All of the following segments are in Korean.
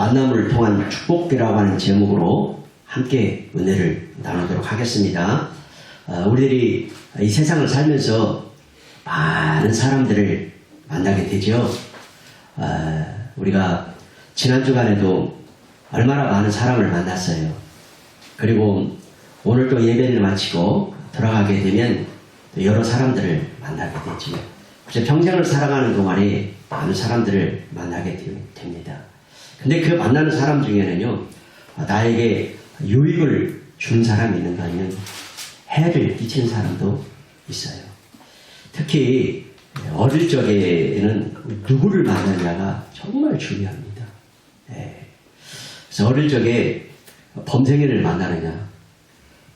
만남을 통한 축복기라고 하는 제목으로 함께 은혜를 나누도록 하겠습니다. 우리들이 이 세상을 살면서 많은 사람들을 만나게 되죠. 우리가 지난 주간에도 얼마나 많은 사람을 만났어요. 그리고 오늘 또 예배를 마치고 돌아가게 되면 또 여러 사람들을 만나게 되죠. 그래서 평생을 살아가는 동안에 많은 사람들을 만나게 됩니다. 근데 그 만나는 사람 중에는요, 나에게 유익을 준 사람이 있는가 하면 해를 끼친 사람도 있어요. 특히 어릴 적에는 누구를 만나냐가 정말 중요합니다. 그래서 어릴 적에 범생이를 만나느냐,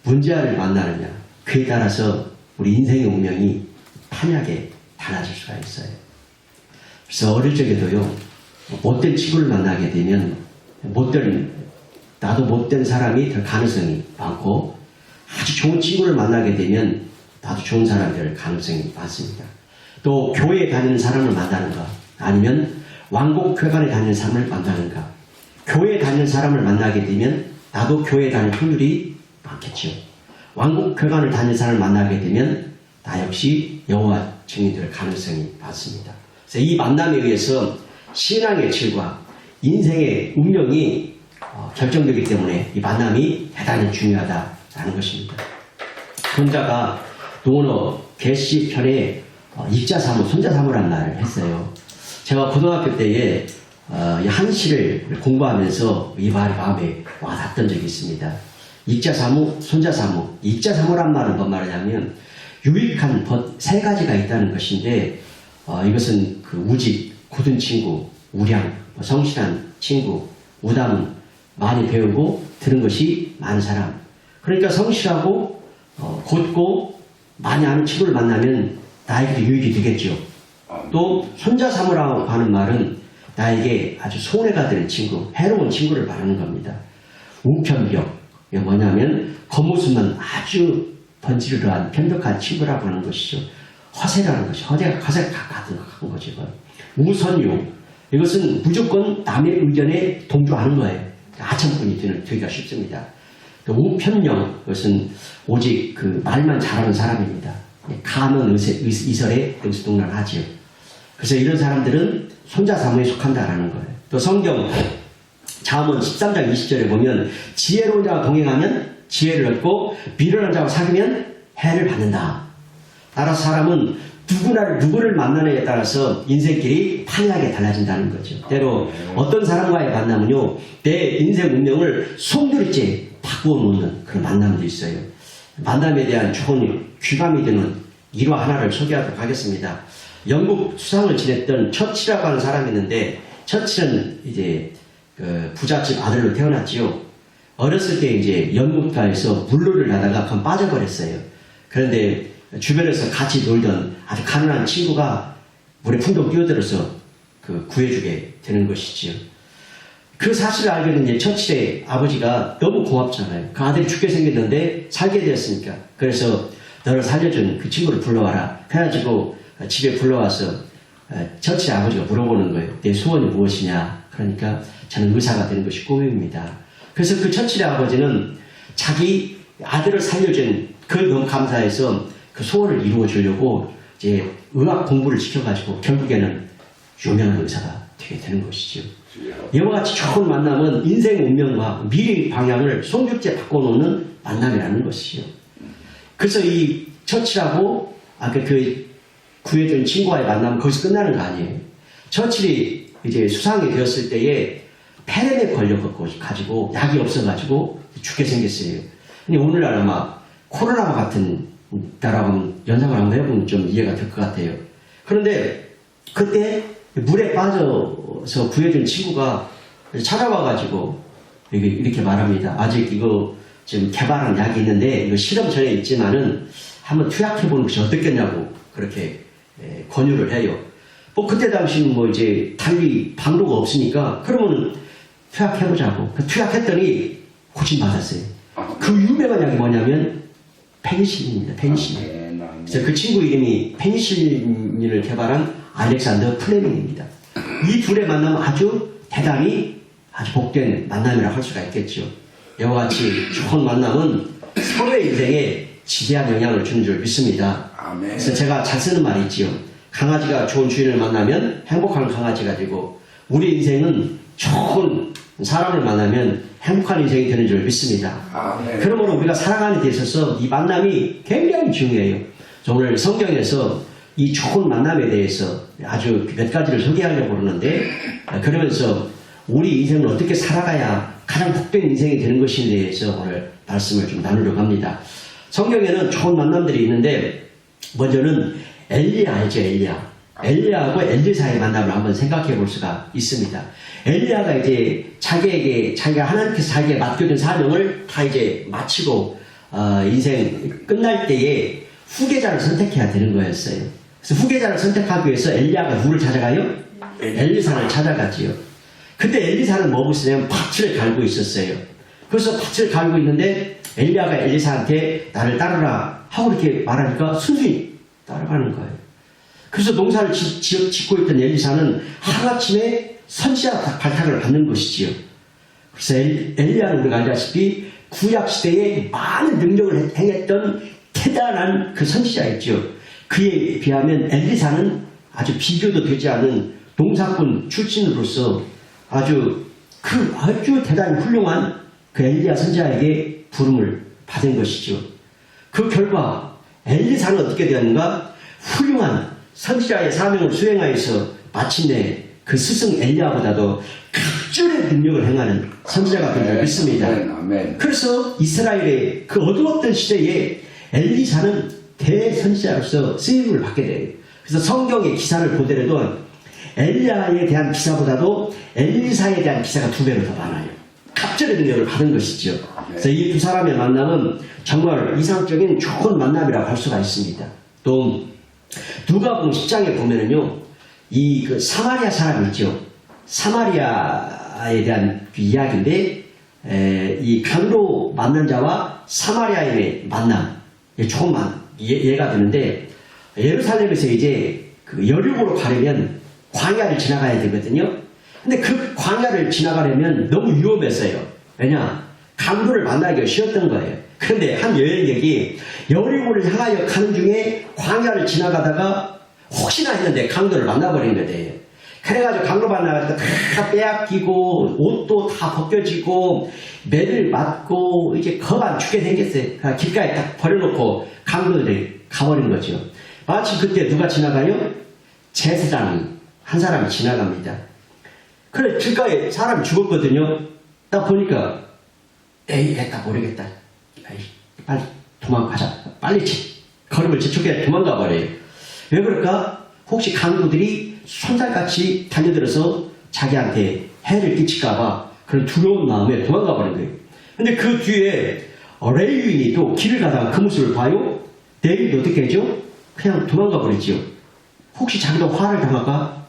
문제아를 만나느냐, 그에 따라서 우리 인생의 운명이 판하게 달라질 수가 있어요. 그래서 어릴 적에도요, 못된 친구를 만나게 되면 나도 못된 사람이 될 가능성이 많고, 아주 좋은 친구를 만나게 되면 나도 좋은 사람이 될 가능성이 많습니다. 또 교회에 다니는 사람을 만나는가, 아니면 왕복회관에 다니는 사람을 만나는가. 교회에 다니는 사람을 만나게 되면 나도 교회에 다닐 확률이 많겠죠. 왕복회관을 다니는 사람을 만나게 되면 나 역시 여호와 증인이 될 가능성이 많습니다. 그래서 이 만남에 의해서 신앙의 질과 인생의 운명이 결정되기 때문에 이 만남이 대단히 중요하다라는 것입니다. 손자가 노원어 개시편에 익자사무, 손자사무라는 말을 했어요. 제가 고등학교 때에 한 시를 공부하면서 이 말이 마음에 와닿던 적이 있습니다. 익자사무, 손자사무. 익자사무란 말은 뭔 말이냐면 유익한 법 세 가지가 있다는 것인데, 이것은 그 우직, 굳은 친구, 우량, 성실한 친구, 우담은 많이 배우고 들은 것이 많은 사람. 그러니까 성실하고 곧고 많이 아는 친구를 만나면 나에게도 유익이 되겠죠. 또 손자사무라고 하는 말은 나에게 아주 손해가 되는 친구, 해로운 친구를 말하는 겁니다. 우편벽, 이게 뭐냐면 겉모습만 아주 번지르르한 편벽한 친구라고 하는 것이죠. 허세라는 것이, 허세가 같은 거죠. 우선용, 이것은 무조건 남의 의견에 동조하는 거예요. 하찮분이 되기가 쉽습니다. 우편령, 이것은 오직 그 말만 잘하는 사람입니다. 가는 이설에 능수동락하지요. 그래서 이런 사람들은 손자사무에 속한다라는 거예요. 또 성경 잠언 13장 20절에 보면 지혜로운 자와 동행하면 지혜를 얻고 미련한 자와 사귀면 해를 받는다. 따라서 사람은 누구를 만나느냐에 따라서 인생길이 판이하게 달라진다는 거죠. 때로 어떤 사람과의 만남은요, 내 인생 운명을 송두리째 바꿔놓는 그런 만남도 있어요. 만남에 대한 좋은 귀감이 되는 일화 하나를 소개하도록 하겠습니다. 영국 수상을 지냈던 처치라고 하는 사람이 있는데, 처치는 이제 그 부잣집 아들로 태어났지요. 어렸을 때 이제 연못가에서 물놀이를 하다가 그만 빠져버렸어요. 그런데 주변에서 같이 놀던 아주 가난한 친구가 물에 풍덩 뛰어들어서 그 구해주게 되는 것이지요. 그 사실을 알게 된 이제 처칠의 아버지가 너무 고맙잖아요. 그 아들이 죽게 생겼는데 살게 되었으니까. 그래서 너를 살려준 그 친구를 불러와라. 그래가지고 집에 불러와서 처칠의 아버지가 물어보는 거예요. 내 소원이 무엇이냐. 그러니까 저는 의사가 되는 것이 꿈입니다. 그래서 그 처칠의 아버지는 자기 아들을 살려준 그걸 너무 감사해서 그 소원을 이루어 주려고 이제 의학 공부를 시켜가지고 결국에는 유명한 의사가 되게 되는 것이죠. 이와 같이 좋은 만남은 인생의 운명과 미래 방향을 송두리째 바꿔놓는 만남이라는 것이죠. 그래서 이 처칠하고 그 구해준 친구와의 만남은 거기서 끝나는 거 아니에요. 처칠이 이제 수상이 되었을 때에 폐렴에 걸려가지고 약이 없어가지고 죽게 생겼어요. 근데 오늘날 아마 코로나와 같은 나라고 하면 연상을 한번 해보면 좀 이해가 될 것 같아요. 그런데 그때 물에 빠져서 구해준 친구가 찾아와가지고 이렇게 말합니다. 아직 이거 지금 개발한 약이 있는데 이거 실험 전에 있지만은 한번 투약해보는 것이 어떻겠냐고 그렇게 권유를 해요. 뭐 그때 당시는 뭐 이제 달리 방도가 없으니까 그러면은 투약해보자고. 투약했더니 고침받았어요. 그 유명한 약이 뭐냐면 페니실린입니다. 페니실린. 그래서 그 친구 이름이 페니실린을 개발한 알렉산더 플레밍입니다. 이 둘의 만남은 아주 대단히 아주 복된 만남이라고 할 수가 있겠죠. 이와 같이 좋은 만남은 서로의 인생에 지대한 영향을 주는 줄 믿습니다. 아멘. 그래서 제가 잘 쓰는 말이 있지요. 강아지가 좋은 주인을 만나면 행복한 강아지가 되고 우리 인생은 좋은 사람을 만나면 행복한 인생이 되는 줄 믿습니다. 아멘. 그러므로 우리가 살아가는 데 있어서 이 만남이 굉장히 중요해요. 오늘 성경에서 이 좋은 만남에 대해서 아주 몇 가지를 소개하려고 그러는데 그러면서 우리 인생을 어떻게 살아가야 가장 복된 인생이 되는 것에 대해서 오늘 말씀을 좀 나누려고 합니다. 성경에는 좋은 만남들이 있는데 먼저는 엘리야 알죠? 엘리야하고 엘리사의 만남을 한번 생각해 볼 수가 있습니다. 엘리야가 이제 자기가 하나님께서 자기에게 맡겨준 사명을 다 이제 마치고 인생 끝날 때에 후계자를 선택해야 되는 거였어요. 그래서 후계자를 선택하기 위해서 엘리야가 누구를 찾아가요? 엘리사를 찾아갔지요. 근데 엘리사는 뭐고 있었냐면 밭을 갈고 있었어요. 그래서 밭을 갈고 있는데 엘리야가 엘리사한테 나를 따르라 하고 이렇게 말하니까 순순히 따라가는 거예요. 그래서 농사를 짓고 있던 엘리사는 하루아침에 선지자 발탁을 받는 것이지요. 그래서 엘리야는 우리가 알다시피 구약시대에 많은 능력을 행했던 대단한 그 선지자였죠. 그에 비하면 엘리사는 아주 비교도 되지 않은 농사꾼 출신으로서 아주 대단히 훌륭한 그 엘리야 선지자에게 부름을 받은 것이죠. 그 결과 엘리사는 어떻게 되었는가? 훌륭한 선지자의 사명을 수행하여서 마침내 그 스승 엘리야보다도 갑절의 능력을 행하는 선지자가 된 줄 믿습니다. 아멘. 그래서 이스라엘의 그 어두웠던 시대에 엘리사는 대선지자로서 쓰임을 받게 돼요. 그래서 성경의 기사를 보더라도 엘리야에 대한 기사보다도 엘리사에 대한 기사가 2배로 더 많아요. 갑절의 능력을 받은 것이죠. 그래서 이 두 사람의 만남은 정말 이상적인 좋은 만남이라고 할 수가 있습니다. 또 누가복음 10장에 보면은요, 이 그 사마리아 사람이 있죠. 사마리아에 대한 그 이야기인데 이 강도 만난 자와 사마리아인의 만남, 좋은 예가 되는데 예루살렘에서 이제 그 여리고로 가려면 광야를 지나가야 되거든요. 근데 그 광야를 지나가려면 너무 위험했어요. 왜냐? 강도를 만나기가 쉬웠던 거예요. 그런데 한 여행객이 여리고를 향하여 가는 중에 광야를 지나가다가 혹시나 했는데 강도를 만나버린 거예요. 그래가지고 강도 만나가지고 다 빼앗기고 옷도 다 벗겨지고 매를 맞고 이제 겁 안 죽게 생겼어요. 길가에 딱 버려놓고 강도들이 가버린 거죠. 마치 그때 누가 지나가요? 제사장이 한 사람이 지나갑니다. 그래 길가에 사람이 죽었거든요. 딱 보니까 에이 했다 모르겠다. 에이, 빨리 도망가자. 빨리 걸음을 재촉해 도망가 버려요. 왜 그럴까? 혹시 강도들이 손살같이 달려들어서 자기한테 해를 끼칠까봐 그런 두려운 마음에 도망가 버린 거예요. 근데 그 뒤에 레위인이 또 길을 가다가 그 모습을 봐요. 레위인이 어떻게 하죠? 그냥 도망가 버리죠. 혹시 자기도 화를 당할까?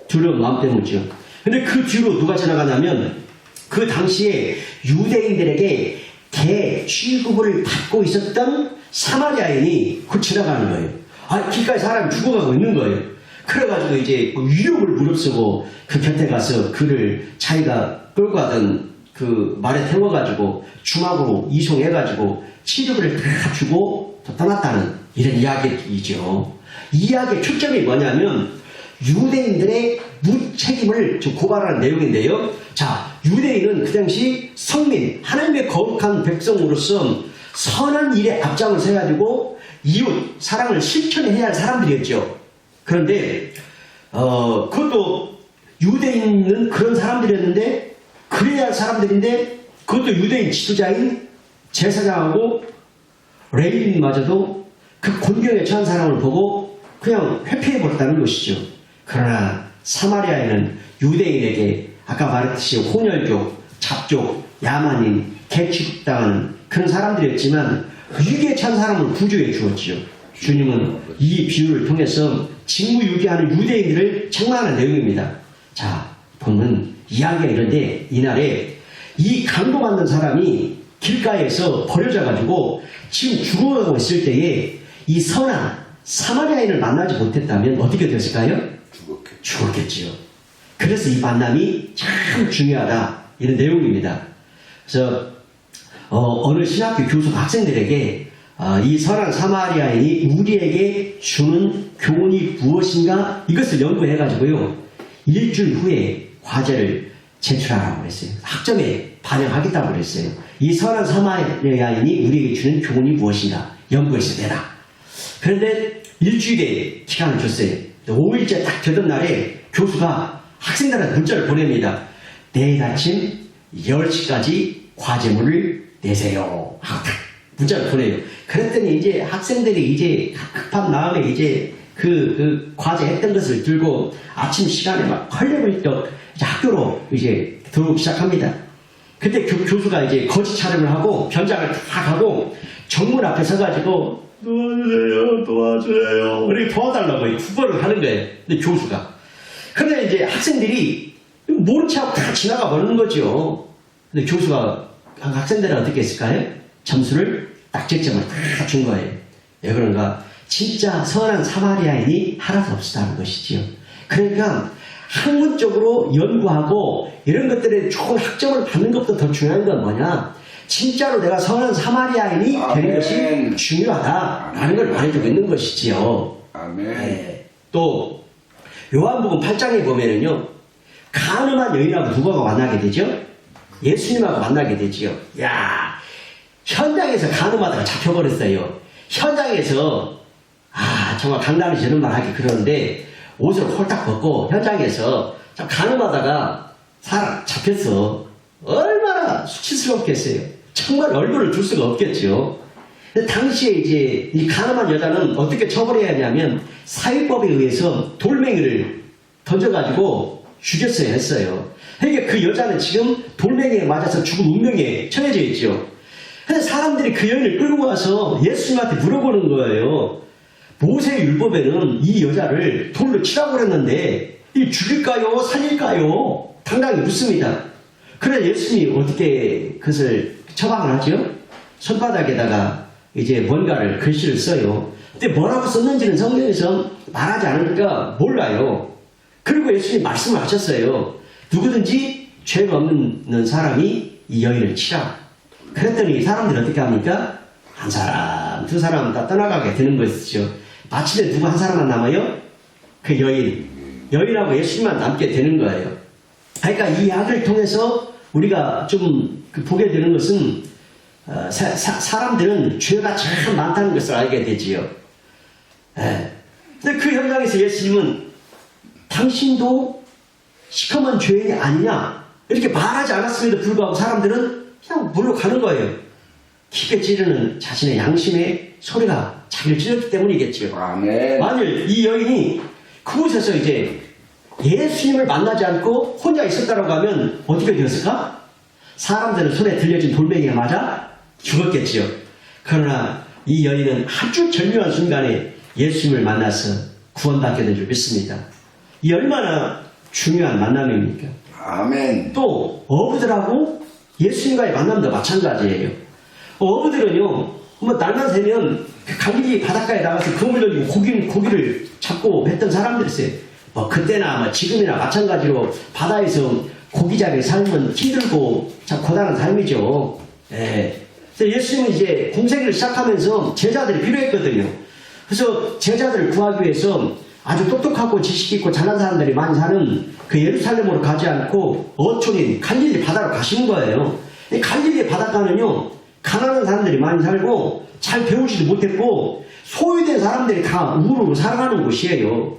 두려운 마음 때문이죠. 근데 그 뒤로 누가 지나가냐면 그 당시에 유대인들에게 대취급을 받고 있었던 사마리아인이 그 지나가는 거예요. 길가에 사람이 죽어가고 있는 거예요. 그래가지고 이제 위협을 무릅쓰고 그 곁에 가서 그를 자기가 끌고 가던 그 말에 태워가지고 중학으로 이송해가지고 치료를 다 주고 또 떠났다는 이런 이야기이죠. 이 이야기의 초점이 뭐냐면 유대인들의 무책임을 좀 고발하는 내용인데요. 자, 유대인은 그 당시 성민, 하나님의 거룩한 백성으로서 선한 일에 앞장을 서가지고 이웃 사랑을 실천해야 할 사람들이었죠. 그런데 그것도 유대인은 그런 사람들이었는데 그래야 할 사람들인데 그것도 유대인 지도자인 제사장하고 레위인마저도 그 곤경에 처한 사람을 보고 그냥 회피해버렸다는 것이죠. 그러나 사마리아에는 유대인에게 아까 말했듯이 혼혈족, 잡족, 야만인, 개취급당하는 그런 사람들이었지만 위기에 찬 사람을 구조해 주었지요. 주님은 이 비유를 통해서 직무유기하는 유대인들을 책망하는 내용입니다. 자, 보면 이야기가 이런데 이날에 이 강도받는 사람이 길가에서 버려져가지고 지금 죽어가고 있을 때에 이 선한 사마리아인을 만나지 못했다면 어떻게 됐을까요? 죽었겠지요. 그래서 이 만남이 참 중요하다. 이런 내용입니다. 그래서 어느 신학교 교수 학생들에게 이 선한 사마리아인이 우리에게 주는 교훈이 무엇인가 이것을 연구해가지고요. 일주일 후에 과제를 제출하라고 그랬어요. 학점에 반영하겠다고 그랬어요. 이 선한 사마리아인이 우리에게 주는 교훈이 무엇인가 연구해서 내라. 그런데 일주일의 기간을 줬어요. 5일째 딱 되던 날에 교수가 학생들한테 문자를 보냅니다. 내일 아침 10시까지 과제물을 내세요. 하고 딱 문자를 보내요. 그랬더니 이제 학생들이 이제 급한 마음에 이제 그 과제 했던 것을 들고 아침 시간에 막 헐레벌떡 학교로 이제 들어오기 시작합니다. 그때 교수가 이제 거짓 촬영을 하고 현장을 다 가고 정문 앞에 서가지고 도와주세요. 우리 도와달라고 구걸을 하는 거예요. 근데 교수가. 그런데 이제 학생들이 모른 척하고 다 지나가 버리는 거죠. 근데 교수가 학생들은 어떻게 했을까요? 점수를 딱지점을 다 준 거예요. 왜 그런가? 진짜 선한 사마리아인이 하나도 없었다는 것이지요. 그러니까 학문적으로 연구하고 이런 것들에 좋은 학점을 받는 것보다 더 중요한 건 뭐냐? 진짜로 내가 선한 사마리아인이 되는 것이 중요하다라는 걸 말해주고 있는 것이지요. 네. 또 요한복음 8장에 보면은요, 가늠한 여인하고 누구하고 만나게 되죠? 예수님하고 만나게 되지요. 야, 현장에서 가늠하다가 잡혀버렸어요. 현장에서 정말 강단이 저런 말 하기 그러는데 옷을 홀딱 벗고 현장에서 가늠하다가 사람 잡혔어. 얼마나 수치스럽겠어요. 정말 얼굴을 줄 수가 없겠죠. 근데 당시에 이제 이 가늠한 여자는 어떻게 처벌해야 하냐면 사위법에 의해서 돌멩이를 던져가지고 죽였어야 했어요. 그러니까 그 여자는 지금 돌멩이에 맞아서 죽은 운명에 처해져 있죠. 근데 사람들이 그 여인을 끌고 와서 예수님한테 물어보는 거예요. 모세 율법에는 이 여자를 돌로 치라고 그랬는데 이 죽일까요? 살릴까요? 당당히 묻습니다. 그래 예수님이 어떻게 그것을 처방을 하죠? 손바닥에다가 이제 뭔가를 글씨를 써요. 근데 뭐라고 썼는지는 성경에서 말하지 않으니까 몰라요. 그리고 예수님이 말씀을 하셨어요. 누구든지 죄가 없는 사람이 이 여인을 치라. 그랬더니 사람들이 어떻게 합니까? 한 사람, 두 사람 다 떠나가게 되는 것이죠. 마침내 누구 한 사람만 남아요? 그 여인하고 예수님만 남게 되는 거예요. 그러니까 이 약을 통해서 우리가 좀 보게 되는 것은 사람들은 죄가 참 많다는 것을 알게 되지요. 근데 그 현장에서 예수님은 당신도 시커먼 죄인이 아니냐 이렇게 말하지 않았음에도 불구하고 사람들은 그냥 물러가는 거예요. 깊게 찌르는 자신의 양심의 소리가 자기를 찔렀기 때문이겠지요. 아멘. 만일 이 여인이 그곳에서 이제 예수님을 만나지 않고 혼자 있었다고 하면 어떻게 되었을까? 사람들은 손에 들려진 돌멩이에 맞아 죽었겠지요. 그러나 이 여인은 아주 절묘한 순간에 예수님을 만나서 구원받게 된 줄 믿습니다. 이 얼마나 중요한 만남입니까? 아멘. 또 어부들하고 예수님과의 만남도 마찬가지예요. 어부들은요, 뭐 날만 새면 갈릴리 바닷가에 나가서 그물 던지고 고기를 잡고 했던 사람들이세요. 뭐 그때나 뭐 지금이나 마찬가지로 바다에서 고기잡이 삶은 힘들고 참 고단한 삶이죠. 그래서 예수님은 이제 공생애를 시작하면서 제자들이 필요했거든요. 그래서 제자들을 구하기 위해서 아주 똑똑하고 지식 있고 잘난 사람들이 많이 사는 그 예루살렘으로 가지 않고 어촌인 갈릴리 바다로 가시는 거예요. 이 갈릴리 바닷가는요, 가난한 사람들이 많이 살고 잘 배우지도 못했고 소유된 사람들이 다 우르르 살아가는 곳이에요.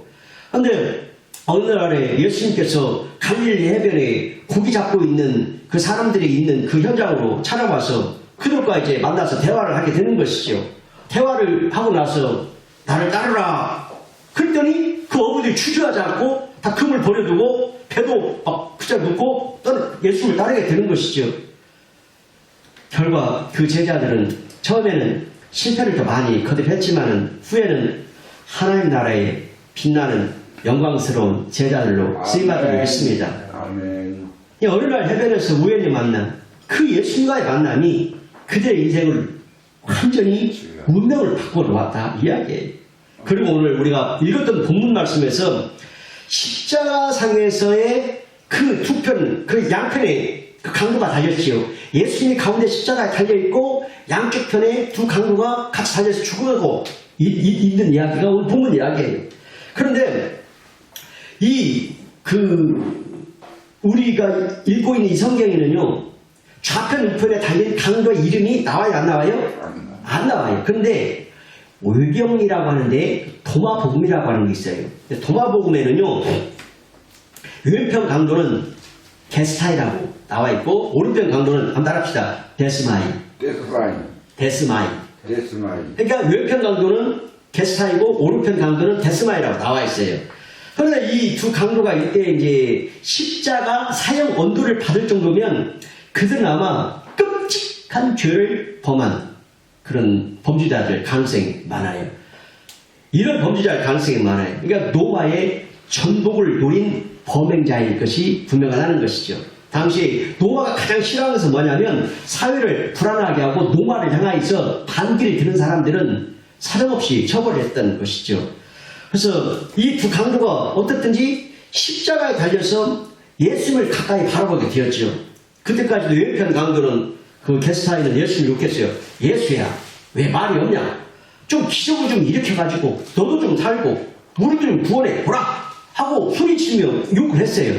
그런데 어느 날에 예수님께서 갈릴리 해변에 고기 잡고 있는 그 사람들이 있는 그 현장으로 찾아와서 그들과 이제 만나서 대화를 하게 되는 것이죠. 대화를 하고 나서 나를 따르라. 그랬더니 그 어부들이 주저하지 않고 다 금을 버려두고 배도 막 그냥 놓고 예수님을 따르게 되는 것이죠. 결과 그 제자들은 처음에는 실패를 더 많이 거듭했지만 후에는 하나님 나라에 빛나는 영광스러운 제자들로 쓰임받을 믿습니다. 아멘. 어느 날 해변에서 우연히 만난 그 예수님과의 만남이 그들의 인생을 완전히 운명을 바꿔 놓았다 이야기예요. 그리고 오늘 우리가 읽었던 본문 말씀에서 십자가상에서의 그 두 편, 그 양편에 그 강도가 달렸지요. 예수님이 가운데 십자가에 달려있고 양쪽 편에 두 강도가 같이 달려서 죽어가고 있는 이야기가 오늘 본문 이야기예요. 그런데 우리가 읽고 있는 이 성경에는요, 좌편 우편에 달린 강도의 이름이 나와요, 안 나와요? 안 나와요. 근데 월경이라고 하는데 도마복음이라고 하는 게 있어요. 도마복음에는요, 왼편 강도는 게스타이라고 나와 있고 오른편 강도는 한번 따라합시다. 데스마이. 그러니까 왼편 강도는 게스타이고 오른편 강도는 데스마이라고 나와 있어요. 그런데 이 두 강도가 이때 이제 십자가 사형 언도를 받을 정도면 그들은 아마 끔찍한 죄를 범한 그런 범죄자들 가능성이 많아요. 이런 범죄자들 가능성이 많아요. 그러니까 노아의 전복을 노린 범행자일 것이 분명하다는 것이죠. 당시 노아가 가장 싫어하는 것은 뭐냐면 사회를 불안하게 하고 노아를 향하여서 반기를 드는 사람들은 사정없이 처벌했던 것이죠. 그래서 이 두 강도가 어떻든지 십자가에 달려서 예수님을 가까이 바라보게 되었죠. 그때까지도 왼편 강도는 그 게스타인은 예수님을 욕했어요. 예수야, 왜 말이 없냐? 좀 기적을 좀 일으켜가지고 너도 좀 살고 우리 좀 구원해 보라 하고 소리치며 욕을 했어요.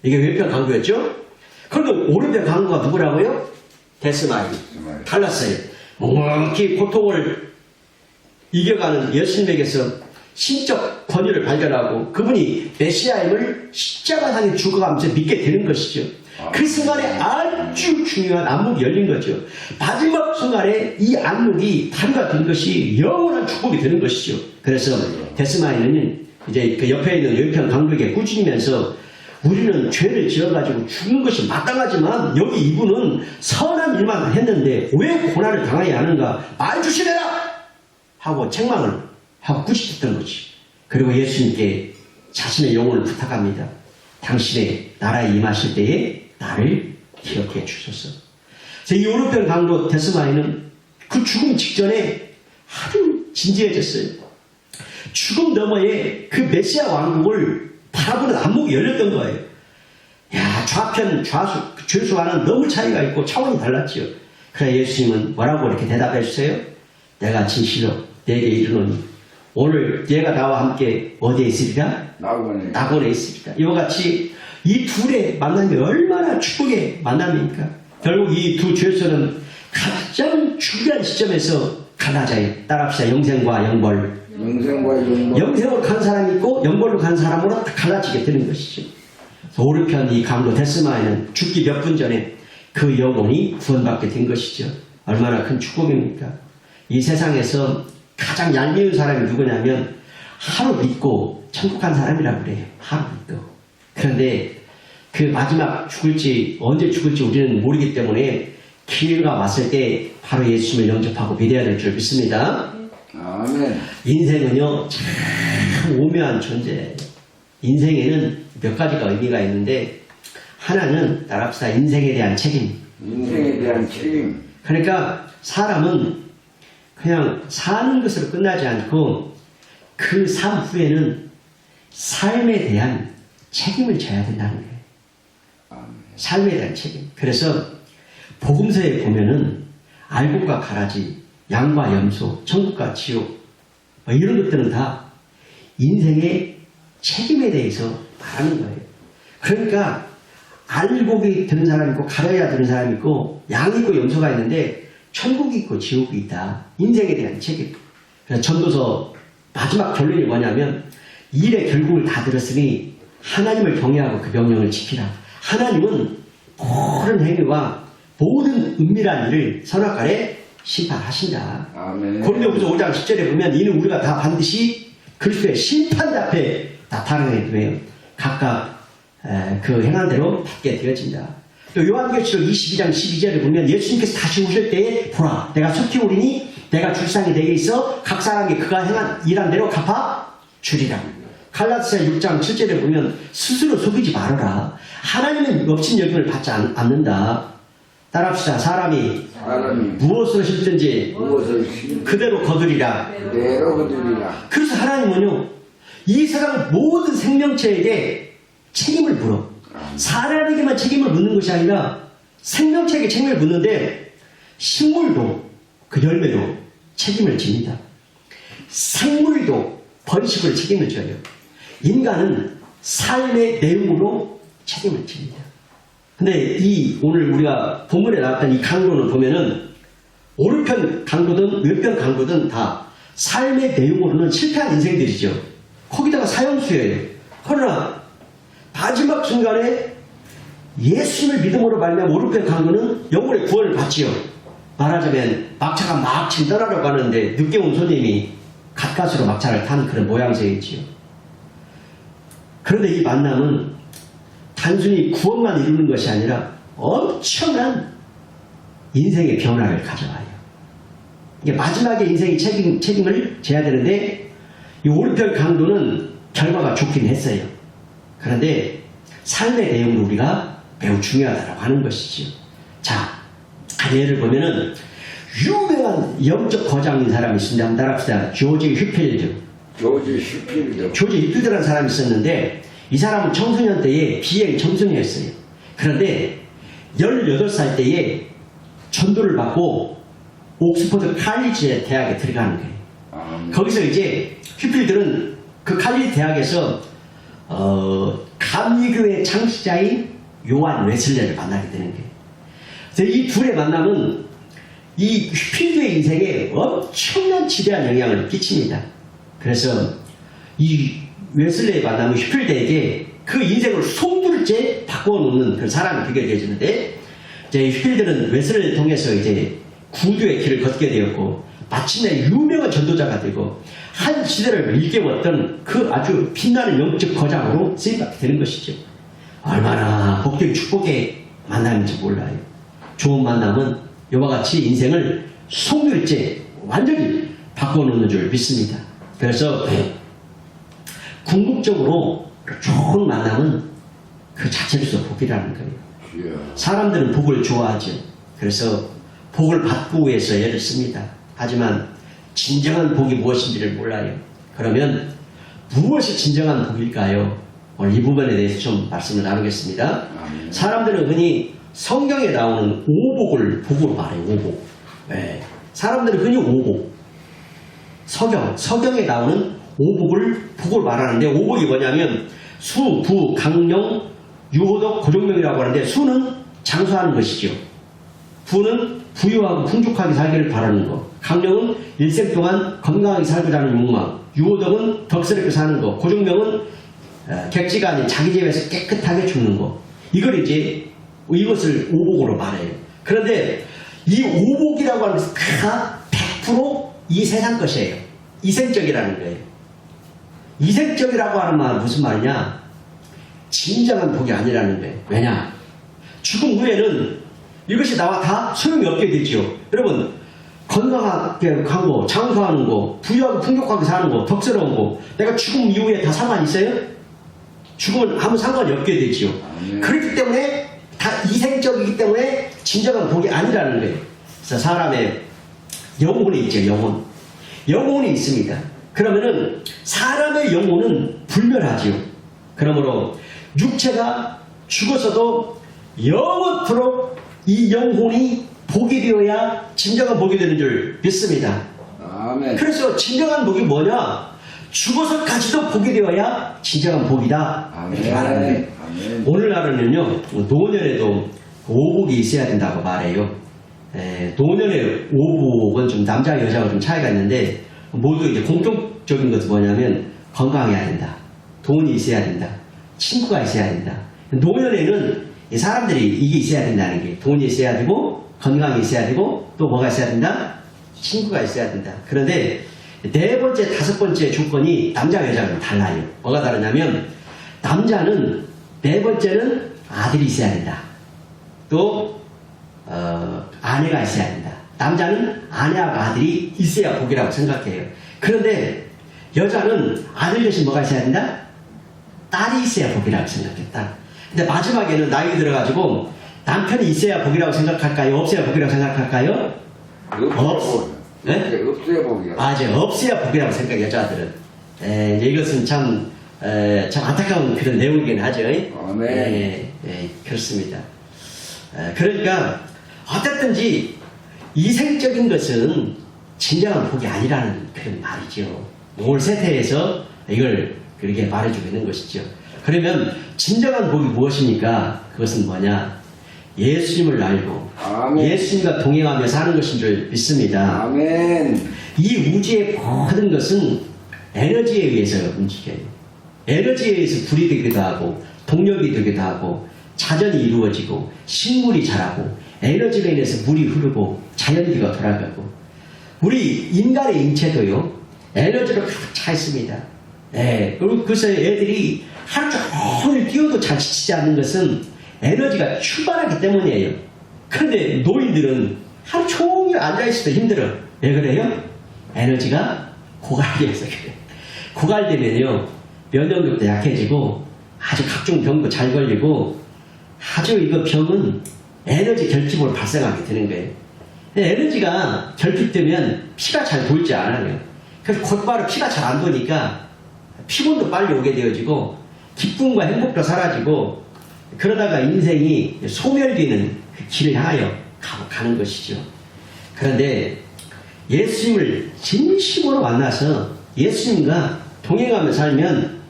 이게 왼편 강도였죠. 그런데 오른편 강도가 누구라고요? 데스마이. 달랐어요. 묵묵히 고통을 이겨가는 예수님에게서 신적 권위를 발견하고 그분이 메시아임을 십자가상에 죽어가면서 믿게 되는 것이죠. 그 순간에 아주 중요한 안목이 열린 거죠. 마지막 순간에 이 안목이 발휘가 된 것이 영원한 축복이 되는 것이죠. 그래서 데스마이는 이제 그 옆에 있는 왼편 강도에게 꾸짖으면서 우리는 죄를 지어가지고 죽는 것이 마땅하지만 여기 이분은 선한 일만 했는데 왜 고난을 당해야 하는가? 말 주시래라! 하고 책망을 하고 꾸짖었던 거지. 그리고 예수님께 자신의 영혼을 부탁합니다. 당신의 나라에 임하실 때에 나를 기억해 주소서. 이 오른편 강도 데스마이는 그 죽음 직전에 아주 진지해졌어요. 죽음 너머에 그 메시아 왕국을 바라보는 안목이 열렸던 거예요. 야, 좌편, 죄수와는 너무 차이가 있고 차원이 달랐지요. 그래 예수님은 뭐라고 이렇게 대답해 주세요? 내가 진실로 내게 이르노니 오늘 얘가 나와 함께 어디에 있으리라? 낙원에 있으리라. 이와 같이 이 둘의 만남이 얼마나 축복의 만남입니까? 결국 이 두 죄수는 가장 중요한 시점에서 갈라져요. 따라합시다. 영생과 영벌. 영생으로 간 사람이 있고 영벌로 간 사람으로 갈라지게 되는 것이죠. 오른편 이 강도 데스마이는 죽기 몇 분 전에 그 영혼이 구원받게 된 것이죠. 얼마나 큰 축복입니까? 이 세상에서 가장 얄미운 사람이 누구냐면 하루 믿고 천국 간 사람이라고 그래요. 하루 믿고. 그런데 그 마지막 죽을지 언제 죽을지 우리는 모르기 때문에 기회가 왔을 때 바로 예수님을 영접하고 믿어야 될 줄 믿습니다. 아멘. 인생은요 참 오묘한 존재예요. 인생에는 몇 가지가 의미가 있는데 하나는 따라합시다. 인생에 대한 책임. 그러니까 사람은 그냥 사는 것으로 끝나지 않고 그 삶 후에는 삶에 대한 책임을 져야 된다는 거예요. 삶에 대한 책임. 그래서 복음서에 보면은 알곡과 가라지, 양과 염소, 천국과 지옥 이런 것들은 다 인생의 책임에 대해서 말하는 거예요. 그러니까 알곡이 드는 사람이 있고 가라지가 드는 사람이 있고 양이 있고 염소가 있는데 천국이 있고 지옥이 있다. 인생에 대한 책임. 그래서 전도서 마지막 결론이 뭐냐면 일의 결국을 다 들었으니 하나님을 경외하고 그 명령을 지키라. 하나님은 모든 행위와 모든 은밀한 일을 선악간에 심판하신다. 고린도후서 5장 10절에 보면 이는 우리가 다 반드시 그리스도의 심판 앞에 나타나게 되며 각각 그 행한 대로 받게 되어진다. 또 요한계시록 22장 12절에 보면 예수님께서 다시 오실 때에 보라 내가 속히 오리니 내가 줄상이 내게 있어 각 사람이 그가 행한 일한 대로 갚아 주리라. 갈라디아서 6장 7절에 보면 스스로 속이지 말아라. 하나님은 없인 여김을 받지 않는다. 따라합시다. 사람이 무엇을 심든지 그대로 거두리라. 그래서 하나님은요 이 세상 모든 생명체에게 책임을 물어. 사람에게만 책임을 묻는 것이 아니라 생명체에게 책임을 묻는데 식물도 그 열매로 책임을 집니다. 생물도 번식을 책임을 져요. 인간은 삶의 내용으로 책임을 집니다. 근데 오늘 우리가 본문에 나왔던 이 강도는 보면은 오른편 강도든 왼편 강도든 다 삶의 내용으로는 실패한 인생들이죠. 거기다가 사형수예요. 그러나 마지막 순간에 예수님을 믿음으로 말미암아 오른편 강도는 영혼의 구원을 받지요. 말하자면 막차가 막 지금 떠나려고 하는데 늦게 온 손님이 가까스로 막차를 타는 그런 모양새이지요. 그런데 이 만남은 단순히 구원만 이루는 것이 아니라 엄청난 인생의 변화를 가져와요. 이게 마지막에 인생의 책임을 져야 되는데 이 오른편 강도는 결과가 좋긴 했어요. 그런데 삶의 내용도 우리가 매우 중요하다고 하는 것이죠. 자, 예를 보면은 유명한 영적 거장인 사람이 있습니다. 한번 따라합시다. 조지 휘필드. 조지 휘필드라는 사람이 있었는데 이 사람은 청소년 때에 비행 청소년이었어요. 그런데 18살 때에 전도를 받고 옥스퍼드 칼리지 대학에 들어가는 거예요. 거기서 이제 휘필드는 그 칼리지 대학에서 감리교의 창시자인 요한 웨슬레를 만나게 되는 거예요. 그래서 이 둘의 만남은 이 휘필드의 인생에 엄청난 지대한 영향을 끼칩니다. 그래서 이 웨슬레의 만남은 휘필드에게 그 인생을 송두리째 바꿔놓는 그 사람이 되게 되어지는데, 이제 휘필드는 웨슬레를 통해서 이제 구두의 길을 걷게 되었고, 마침내 유명한 전도자가 되고, 한 시대를 일깨웠던 그 아주 빛나는 영적 거장으로 쓰임받게 되는 것이죠. 얼마나 복된 축복의 만남인지 몰라요. 좋은 만남은 이와 같이 인생을 송두리째 완전히 바꿔놓는 줄 믿습니다. 그래서 궁극적으로 좋은 만남은 그 자체로서 복이라는 거예요. 사람들은 복을 좋아하죠. 그래서 복을 받고 위해서 애를 씁니다. 하지만 진정한 복이 무엇인지를 몰라요. 그러면 무엇이 진정한 복일까요? 오늘 이 부분에 대해서 좀 말씀을 나누겠습니다. 사람들은 흔히 성경에 나오는 오복을 복으로 말해요. 오복. 네. 사람들은 흔히 오복. 서경에 나오는 오복을 복으로 말하는데, 오복이 뭐냐면 수, 부, 강령, 유호덕, 고종명이라고 하는데, 수는 장수하는 것이죠. 부는 부유하고 풍족하게 살기를 바라는 것, 강령은 일생 동안 건강하게 살고자 하는 욕망, 유호덕은 덕스럽게 사는 것, 고종명은 객지가 아닌 자기 집에서 깨끗하게 죽는 것. 이것을 오복으로 말해요. 그런데 이 오복이라고 하는 것은 다 100% 이 세상 것이에요. 이생적이라는 거예요. 이생적이라고 하는 말은 무슨 말이냐? 진정한 복이 아니라는 거예요. 왜냐? 죽음 후에는 이것이 나와 다 소용이 없게 되지요. 여러분, 건강하게 하고 장수하는 거, 부유하고 풍족하게 사는 거, 덕스러운 거, 내가 죽음 이후에 다 상관 있어요? 죽음은 아무 상관이 없게 되지요. 그렇기 때문에 다 이생적이기 때문에 진정한 복이 아니라는 거예요. 그래서 사람의 영혼이 있죠. 영혼이 있습니다. 그러면은 사람의 영혼은 불멸하지요. 그러므로 육체가 죽어서도 영원토록 이 영혼이 복이 되어야 진정한 복이 되는 줄 믿습니다. 아멘. 그래서 진정한 복이 뭐냐? 죽어서까지도 복이 되어야 진정한 복이다. 이렇게 말하는 거예요. 오늘날은요, 노년에도 오복이 있어야 된다고 말해요. 노년의 오복은 좀 남자 여자가 좀 차이가 있는데, 모두 이제 공통적인 것은 뭐냐면 건강해야 된다, 돈이 있어야 된다, 친구가 있어야 된다. 노년에는 이 사람들이 이게 있어야 된다는 게, 돈이 있어야 되고 건강이 있어야 되고 또 뭐가 있어야 된다? 친구가 있어야 된다. 그런데 네 번째, 다섯 번째 조건이 남자 여자는 달라요. 뭐가 다르냐면, 남자는 네 번째는 아들이 있어야 된다. 또 아내가 있어야 된다. 남자는 아내하고 아들이 있어야 복이라고 생각해요. 그런데 여자는 아들 대신 뭐가 있어야 된다? 딸이 있어야 복이라고 생각했다. 근데 마지막에는 나이 들어가지고 남편이 있어야 복이라고 생각할까요? 없어야 복이라고 생각할까요? 없어야 복이야. 맞아요. 없어야 복이라고 생각해요, 여자들은. 이제 이것은 참 안타까운 그런 내용이긴 하죠. 아멘. 그렇습니다. 그러니까 어쨌든지 이생적인 것은 진정한 복이 아니라는 그런 말이죠. 올 세태에서 이걸 그렇게 말해주고 있는 것이죠. 그러면 진정한 복이 무엇입니까? 그것은 뭐냐? 예수님을 알고 아멘. 예수님과 동행하며 사는 것인 줄 믿습니다. 아멘. 이 우주의 모든 것은 에너지에 의해서 움직여요. 에너지에 의해서 불이 되기도 하고 동력이 되기도 하고 자전이 이루어지고 식물이 자라고 에너지로 인해서 물이 흐르고 자연기가 돌아가고 우리 인간의 인체도요 에너지로 가득 차 있습니다. 그리고 그래서 애들이 하루 종일 뛰어도 잘 지치지 않는 것은 에너지가 충만하기 때문이에요. 그런데 노인들은 하루 종일 앉아있어도 힘들어. 왜 그래요? 에너지가 고갈돼서 그래요. 고갈되면요 면역력도 약해지고 아주 각종 병도 잘 걸리고 아주 이거 병은 에너지 결핍으로 발생하게 되는 거예요. 에너지가 결핍되면 피가 잘 돌지 않아요. 그래서 곧바로 피가 잘 안 도니까 피곤도 빨리 오게 되어지고 기쁨과 행복도 사라지고 그러다가 인생이 소멸되는 그 길을 향하여 가는 것이죠. 그런데 예수님을 진심으로 만나서 예수님과 동행하며 살면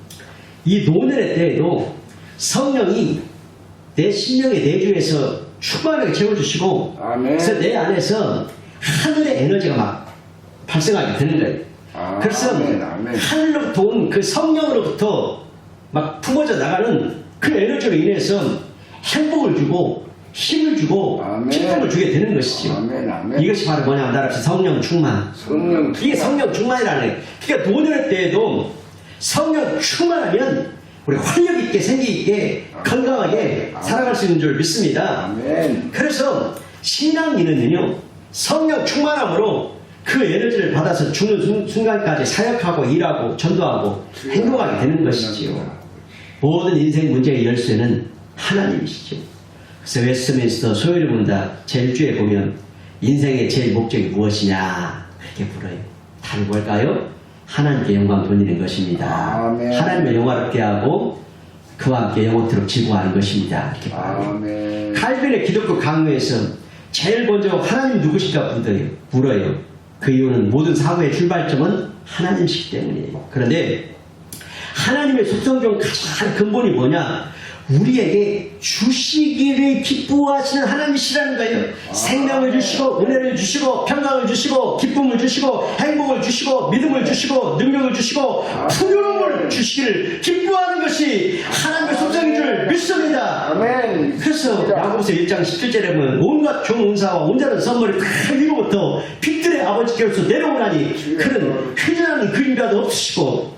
이 노년의 때에도 성령이 내 심령의 내주에서 충만하게 채워주시고 아멘. 그래서 내 안에서 하늘의 에너지가 막 발생하게 되는 거예요. 그래서 아멘. 아멘. 하늘로부터 온 그 성령으로부터 막 품어져 나가는 그 에너지로 인해서 행복을 주고 힘을 주고 아멘. 기쁨을 주게 되는 것이죠. 아멘. 아멘. 이것이 바로 뭐냐면 나라 성령 충만. 성령 이게 성령 충만이라는 거예요. 그러니까 노년의 때에도 성령 충만하면 우리 활력 있게 생기 있게 건강하게 살아갈 수 있는 줄 믿습니다. 아멘. 그래서 신앙인은요 성령 충만함으로 그 에너지를 받아서 죽는 순간까지 사역하고 일하고 전도하고 행동하게 되는 것이지요. 모든 인생 문제의 열쇠는 하나님이시죠. 그래서 웨스트민스터 소요를 본다 제1주에 보면 인생의 제일 목적이 무엇이냐 그렇게 물어요. 답이 뭘까요? 하나님께 영광 돌리는 것입니다. 아멘. 하나님을 영화롭게 하고 그와 함께 영원토록 지구하는 것입니다. 이렇게 말해요. 아멘. 칼빈의 기독교 강요에서 제일 먼저 하나님 누구실까 물어요. 그 이유는 모든 사고의 출발점은 하나님이시기 때문이에요. 그런데 하나님의 속성 중 가장 근본이 뭐냐? 우리에게 주시기를 기뻐하시는 하나님이시라는 거예요. 생명을 주시고 은혜를 주시고 평강을 주시고 기쁨을 주시고 행복을 주시고 믿음을 주시고 능력을 주시고 풍요로움을 주시기를 기뻐하는 것이 하나님의 속성인 줄 믿습니다. 아멘. 그래서 야고보서 1장 17절에 보면 온갖 좋은 은사와 온전한 선물이 다 위로부터 빛들의 아버지께로서 내려오나니 그는 흔연한 그림자도 없으시고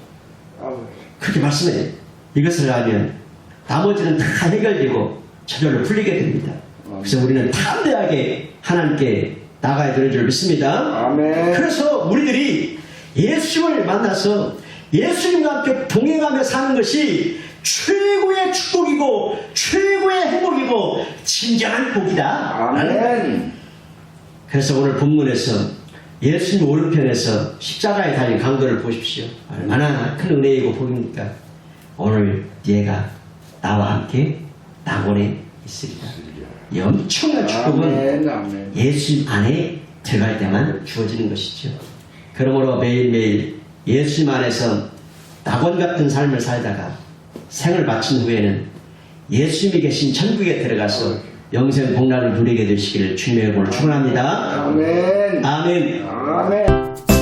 그렇게 말씀해요. 이것을 알면 나머지는 다 해결되고 저절로 풀리게 됩니다. 그래서 우리는 담대하게 하나님께 나가야 되는 줄 믿습니다. 아멘. 그래서 우리들이 예수님을 만나서 예수님과 함께 동행하며 사는 것이 최고의 축복이고 최고의 행복이고 진정한 복이다. 아멘. 그래서 오늘 본문에서 예수님 오른편에서 십자가에 달린 강도를 보십시오. 얼마나 큰 은혜이고 복입니까? 오늘 얘가 나와 함께 낙원에 있으리라. 이 엄청난 축복은 아멘. 아멘. 예수님 안에 들어갈 때만 주어지는 것이죠. 그러므로 매일매일 예수님 안에서 낙원 같은 삶을 살다가 생을 마친 후에는 예수님이 계신 천국에 들어가서 영생 복락을 누리게 되시기를 주님의 이름으로 축원합니다. 아멘. 아멘. 아멘.